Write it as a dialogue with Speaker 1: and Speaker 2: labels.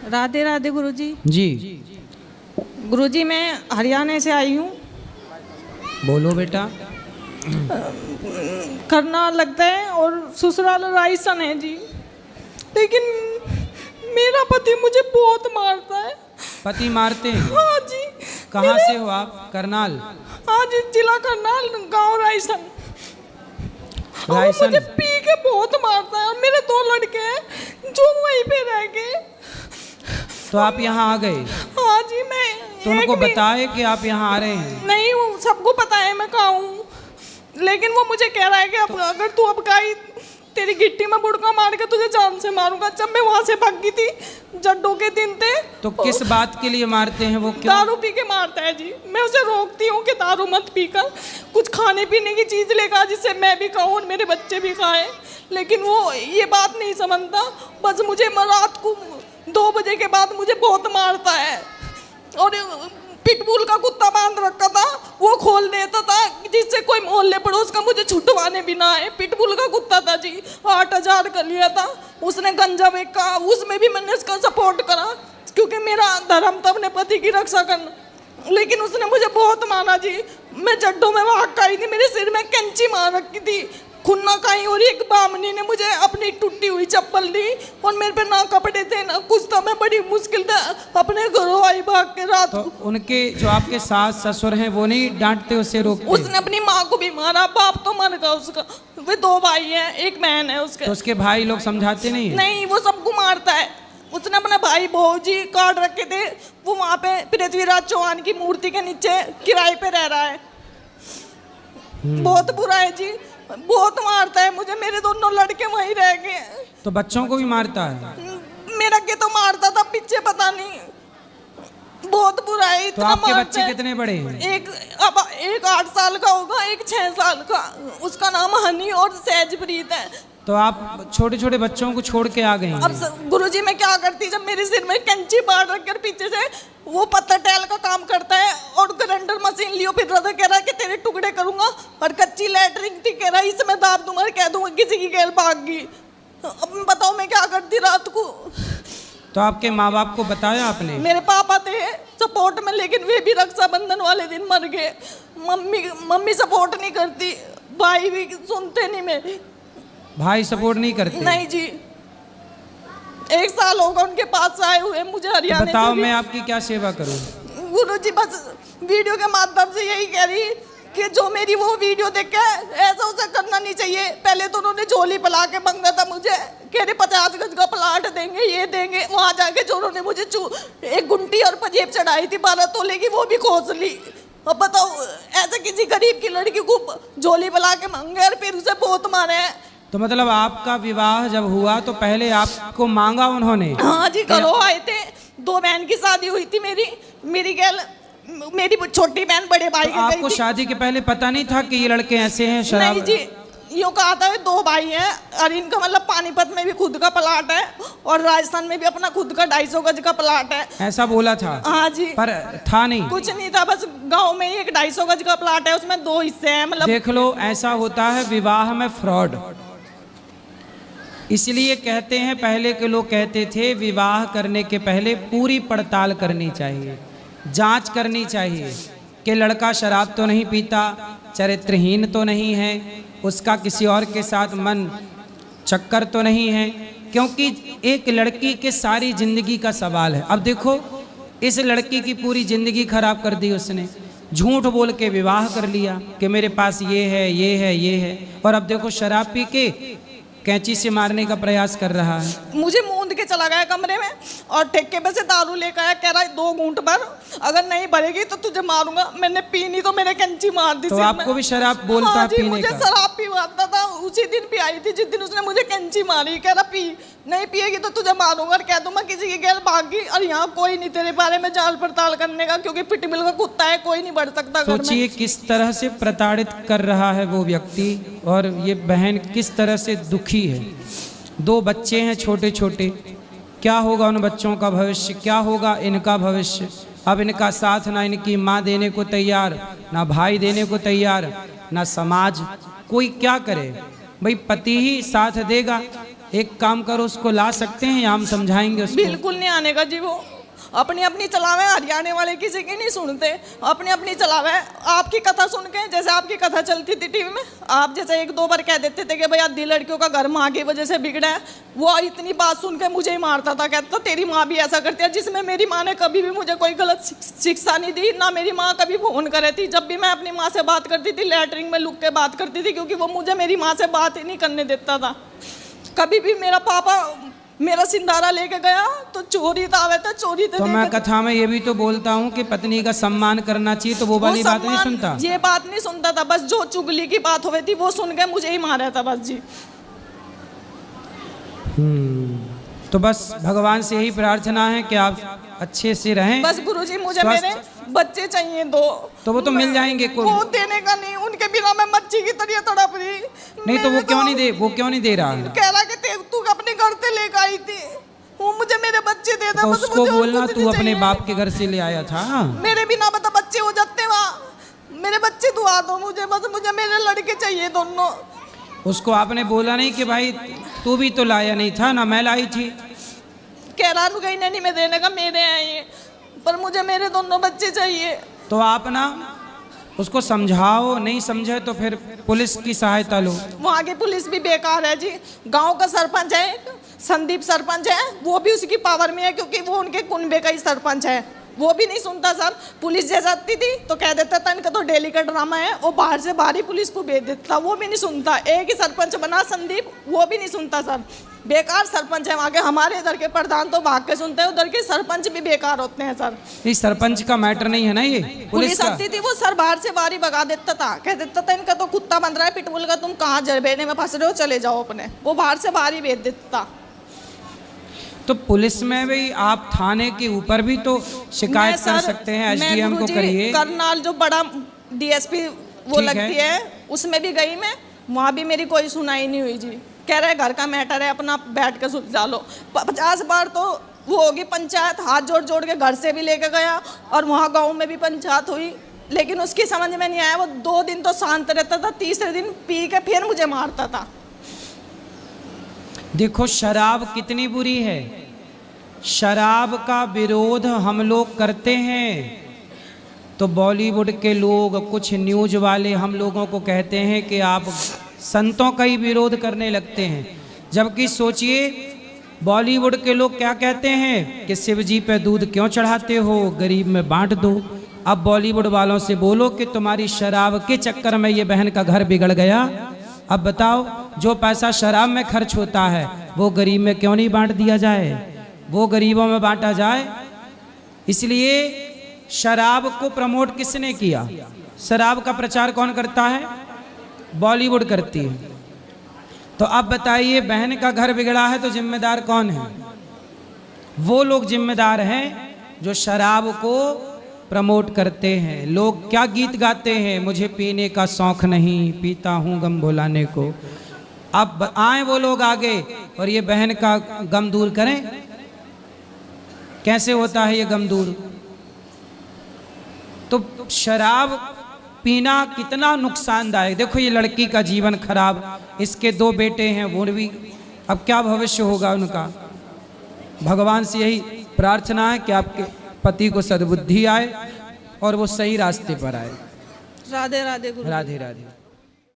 Speaker 1: राधे राधे गुरुजी।
Speaker 2: जी
Speaker 1: गुरुजी मैं हरियाणा से आई हूँ।
Speaker 2: बोलो बेटा।
Speaker 1: करना लगता है और ससुराल रायसन है जी, लेकिन मेरा पति मुझे बहुत मारता है।
Speaker 2: पति मारते हैं?
Speaker 1: हाँ जी।
Speaker 2: कहाँ से हो आप? करनाल?
Speaker 1: हाँ जी, जिला करनाल, गांव रायसन।
Speaker 2: रायसन?
Speaker 1: मुझे पी के बहुत मारता है और मेरे 2 लड़के हैं जो वहीं पे रह गए।
Speaker 2: तो आप यहाँ आ गए?
Speaker 1: हाँ जी। मैं
Speaker 2: तो उनको बताए कि आप यहाँ आ रहे हैं?
Speaker 1: नहीं, वो सबको पता है मैं कहाँ हूँ, लेकिन वो मुझे कह रहा है कि अब अगर तू अब गई तेरी गिट्टी में बुड़का मार के तुझे जान से मारूंगा। जब मैं वहां से भागी थी, जड्डों के दिन थे।
Speaker 2: तो किस बात के लिए मारते हैं वो? क्यों?
Speaker 1: दारू पी के मारता है जी। मैं उसे रोकती हूँ कि दारू मत पीकर कुछ खाने पीने की चीज लेकर जिससे मैं भी खाऊं और मेरे बच्चे भी खाएं, लेकिन वो ये बात नहीं समझता। बस मुझे रात को 2 बजे के बाद मुझे बहुत मारता है और पिटबुल का कुत्ता बांध रखा था, वो खोल देता था जिससे कोई मोहल्ले पड़ोस का मुझे छुटवाने भी ना आए। पिटबुल का कुत्ता था जी, 8,000 का लिया था उसने, गंजा बेचा, उसमें भी मैंने उसका सपोर्ट करा क्योंकि मेरा धर्म था अपने पति की रक्षा करना, लेकिन उसने मुझे बहुत माना जी। मैं जड्डों में भाग गई थी, मेरे सिर में कैंची मार रखी थी, खुन्ना खाई, और एक बामनी ने मुझे अपनी टूटी हुई चप्पल दी और मेरे पे ना कपड़े थे ना कुछ था। मैं बड़ी मुश्किल से अपने घरों आई भाग के रात
Speaker 2: तो
Speaker 1: को।
Speaker 2: उनके जो आपके सास ससुर हैं वो नहीं डांटते, उससे रोकते?
Speaker 1: उसने अपनी माँ को भी मारा, बाप तो मर गया उसका। वे 2 भाई हैं, एक बहन है उसके।
Speaker 2: तो उसके भाई लोग समझाते नहीं है?
Speaker 1: नहीं, वो सबको मारता है। उसने अपने भाई भौजी काट रखे थे, वो वहाँ पे पृथ्वीराज चौहान की मूर्ति के नीचे किराए पे रह रहा है। बहुत बुरा है जी, बहुत मारता है मुझे। मेरे 2 लड़के वहीं रह गए।
Speaker 2: तो बच्चों को भी मारता है?
Speaker 1: मेरा के तो मारता था, पीछे पता नहीं। बहुत बुरा है,
Speaker 2: तो
Speaker 1: इतना
Speaker 2: आपके
Speaker 1: मारता
Speaker 2: बच्चे
Speaker 1: है।
Speaker 2: कितने बड़े हैं?
Speaker 1: एक 8 साल का होगा, एक 6 साल का। उसका नाम हनी और सहजप्रीत है।
Speaker 2: तो आप छोटे छोटे बच्चों को छोड़ के आ गए हैं?
Speaker 1: अब गुरुजी मैं क्या करती, जब मेरे सिर में कैंची बाढ़ रखकर पीछे से वो पत्थर टैल का काम करता है और ग्राइंडर मशीन लियो, फिर रधा कह रहा है कि तेरे टुकड़े करूंगा, और कच्ची लैटरिन थी, कह रहा है इसमें दाब दूंगा, कह दूंगा किसी की गैल भाग गई। अब बताओ मैं क्या करती रात को।
Speaker 2: तो आपके माँ बाप को बताया आपने?
Speaker 1: मेरे पापा थे सपोर्ट में, लेकिन वे भी रक्षाबंधन वाले दिन मर गए। मम्मी सपोर्ट नहीं करती, भाई भी सुनते नहीं मेरी।
Speaker 2: भाई सपोर्ट नहीं करते?
Speaker 1: नहीं जी, 1 साल होगा उनके पास आए हुए मुझे हरियाणा से।
Speaker 2: बताओ मैं आपकी क्या सेवा करूं?
Speaker 1: गुरुजी बस वीडियो के माध्यम से यही कह रही कि जो मेरी वो वीडियो देख के ऐसा उसे करना नहीं चाहिए। पहले तो उन्होंने झोली पला के मांगा था मुझे, कह रहे 50 गज का प्लाट देंगे, ये देंगे। वहां जाके जो उन्होंने मुझे एक गुंटी और पंजेब चढ़ाई थी 12 तोले की, वो भी खोस ली। अब बताओ, ऐसे किसी गरीब की लड़की को झोली पला के मांगे और फिर उसे बहुत मारे।
Speaker 2: तो मतलब आपका विवाह जब हुआ तो पहले आपको मांगा उन्होंने?
Speaker 1: हाँ जी, घरों आए थे। 2 बहन की शादी हुई थी मेरी गैल, मेरी छोटी बहन बड़े भाई
Speaker 2: तो
Speaker 1: की
Speaker 2: आपको
Speaker 1: गई थी।
Speaker 2: शादी के पहले पता नहीं था कि ये लड़के ऐसे हैं? शराब?
Speaker 1: नहीं जी, यूँ कहा था 2 भाई हैं और इनका मतलब पानीपत में भी खुद का प्लाट है और राजस्थान में भी अपना खुद का 250 गज का प्लाट है।
Speaker 2: ऐसा बोला था?
Speaker 1: हाँ जी।
Speaker 2: पर था नहीं?
Speaker 1: कुछ नहीं था, बस गांव में ही एक 250 गज का प्लाट है, उसमें 2 हिस्से हैं। मतलब
Speaker 2: देख लो, ऐसा होता है विवाह में फ्रॉड। इसलिए कहते हैं, पहले के लोग कहते थे विवाह करने के पहले पूरी पड़ताल करनी चाहिए, जांच करनी चाहिए कि लड़का शराब तो नहीं पीता, चरित्रहीन तो नहीं है, उसका किसी और के साथ मन चक्कर तो नहीं है, क्योंकि एक लड़की के सारी जिंदगी का सवाल है। अब देखो, इस लड़की की पूरी जिंदगी खराब कर दी उसने। झूठ बोल के विवाह कर लिया कि मेरे पास ये है, ये है, ये है, और अब देखो शराब पी के कैंची से मारने का प्रयास कर रहा है।
Speaker 1: मुझे मूंद के चला गया कमरे में और ठेके पे से दारू लेकर आया, कह रहा है 2 घूंट भर, अगर नहीं भरेगी तो तुझे मारूंगा। मैंने पी नहीं तो मेरे कैंची मार दी।
Speaker 2: तो आपको भी शराब बोलता?
Speaker 1: हाँ जी,
Speaker 2: पीने
Speaker 1: मुझे
Speaker 2: का?
Speaker 1: शराब पीवाता था। उसी दिन भी आई थी जिस दिन उसने मुझे कैंची मारी, कह रहा पी, नहीं पिएगी तो तुझे मारूंगा और कह दूंगा किसी की गैल भागी। और यहाँ कोई नहीं तेरे बारे में जांच पड़ताल करने का, क्योंकि पिटबिल का कुत्ता है, कोई नहीं बढ़ सकता घर में।
Speaker 2: सोचिए किस तरह से प्रताड़ित कर रहा है वो व्यक्ति, और ये बहन किस तरह से दुखी है। 2 बच्चे हैं छोटे छोटे, क्या होगा उन बच्चों का भविष्य, क्या होगा इनका भविष्य। अब इनका साथ ना इनकी माँ देने को तैयार, ना भाई देने को तैयार, ना समाज, कोई क्या करे। भाई पति ही साथ देगा एक काम करो, उसको ला सकते हैं या हम समझाएंगे उसको?
Speaker 1: बिल्कुल नहीं आने का जी, वो अपनी अपनी चलावे, हरियाणा वाले किसी की नहीं सुनते, अपनी अपनी चलावे। आपकी कथा सुन के, जैसे आपकी कथा चलती थी टीवी में, आप जैसे एक दो बार कह देते थे कि भाई आधी लड़कियों का घर माँ की वजह से बिगड़ा है, वो इतनी बात सुन के मुझे ही मारता था, कहता था तेरी माँ भी ऐसा करती है, जिसमें मेरी माँ ने कभी भी मुझे कोई गलत शिक्षा नहीं दी, ना मेरी माँ कभी फोन करे थी। जब भी मैं अपनी माँ से बात करती थी, लैटरिन में लुक के बात करती थी, क्योंकि वो मुझे मेरी माँ से बात ही नहीं करने देता था। कभी भी मेरा पापा मेरा सिंधारा लेके गया तो चोरी था, आवे था चोरी थे।
Speaker 2: तो मैं कथा में ये भी तो बोलता हूँ कि पत्नी का सम्मान करना चाहिए, तो वो वाली बात नहीं सुनता,
Speaker 1: ये बात नहीं सुनता था, बस जो चुगली की बात हो थी वो सुन के मुझे ही मारा था बस जी।
Speaker 2: तो बस भगवान से यही प्रार्थना है कि आप अच्छे से रहें।
Speaker 1: बस गुरुजी मुझे मेरे बच्चे चाहिए दो।
Speaker 2: तो वो तो मिल जाएंगे,
Speaker 1: वो देने का नहीं, उनके बिना मैं मच्छी की तरह तड़प रही।
Speaker 2: नहीं तो वो क्यों नहीं दे रहा है?
Speaker 1: कह रहा कि तू अपने घर से लेकर आई थी, वो मुझे मेरे बच्चे दे दे।
Speaker 2: तो उसको बोलना तू अपने बाप के घर से ले आया था।
Speaker 1: मेरे बिना बता बच्चे हो जाते वहाँ, मेरे बच्चे दुआ दो मुझे, बस मुझे मेरे लड़के चाहिए दोनों।
Speaker 2: उसको आपने बोला नहीं कि भाई तू भी तो लाया नहीं था ना, मैं लाई थी?
Speaker 1: कह रहा कहीं नहीं मैं देने का, मेरे हैं ये, पर मुझे मेरे दोनों बच्चे चाहिए।
Speaker 2: तो आप ना उसको समझाओ, नहीं समझे तो फिर पुलिस की सहायता लो।
Speaker 1: वहाँ की पुलिस भी बेकार है जी। गांव का सरपंच है, संदीप सरपंच है, वो भी उसकी पावर में है, क्योंकि वो उनके कुनबे का ही सरपंच है, वो भी नहीं सुनता सर। पुलिस जैसे आती थी तो कह देता था इनका तो डेली का ड्रामा है, वो बाहर से बाहर ही पुलिस को भेज देता, वो भी नहीं सुनता। एक ही सरपंच बना संदीप, वो भी नहीं सुनता सर, बेकार सरपंच है वहाँ के। हमारे इधर के प्रधान तो भाग के सुनते हैं, उधर के सरपंच भी बेकार होते हैं सर।
Speaker 2: इस सरपंच का मैटर नहीं है ना ये,
Speaker 1: पुलिस आती थी वो सर बाहर से बाहर ही भगा देता था, कह देता था इनका तो कुत्ता बन रहा है पिटबुल का, तुम कहाँ जरबेने में फंस रहे हो, चले जाओ अपने। वो बाहर से बाहर ही भेज देता।
Speaker 2: तो पुलिस में भी आप थाने के ऊपर भी तो शिकायत कर सकते हैं, एसडीएम को करिए।
Speaker 1: करनाल जो बड़ा डीएसपी वो लगती है, उसमें भी गई मैं, वहाँ भी मेरी कोई सुनाई नहीं हुई जी। कह रहे घर का मैटर है, अपना बैठ के सुलझा लो। 50 बार तो वो होगी पंचायत, हाथ जोड़ जोड़ के घर से भी लेके गया, और वहाँ गाँव में भी पंचायत हुई, लेकिन उसकी समझ में नहीं आया। वो 2 दिन तो शांत रहता था, तीसरे दिन पी के फिर मुझे मारता था।
Speaker 2: देखो शराब कितनी बुरी है, शराब का विरोध हम लोग करते हैं तो बॉलीवुड के लोग, कुछ न्यूज वाले हम लोगों को कहते हैं कि आप संतों का ही विरोध करने लगते हैं। जबकि सोचिए बॉलीवुड के लोग क्या कहते हैं कि शिव जी पे दूध क्यों चढ़ाते हो, गरीब में बांट दो। अब बॉलीवुड वालों से बोलो कि तुम्हारी शराब के चक्कर में ये बहन का घर बिगड़ गया, अब बताओ जो पैसा शराब में खर्च होता है वो गरीब में क्यों नहीं बांट दिया जाए, वो गरीबों में बांटा जाए। इसलिए शराब को प्रमोट किसने किया? शराब का प्रचार कौन करता है? बॉलीवुड करती है। तो अब बताइए बहन का घर बिगड़ा है तो जिम्मेदार कौन है? वो लोग जिम्मेदार हैं जो शराब को प्रमोट करते हैं। लोग क्या गीत गाते हैं, मुझे पीने का शौक नहीं, पीता हूँ गम भुलाने को। अब आए वो लोग आगे और ये बहन का गम दूर करें। कैसे होता है ये गम दूर? तो शराब पीना कितना नुकसानदायक। देखो ये लड़की का जीवन खराब, इसके 2 बेटे हैं, वो भी अब क्या भविष्य होगा उनका। भगवान से यही प्रार्थना है कि आपके पति को सद्बुद्धि आए और वो सही रास्ते पर आए।
Speaker 1: राधे राधे गुरु।
Speaker 2: राधे राधे।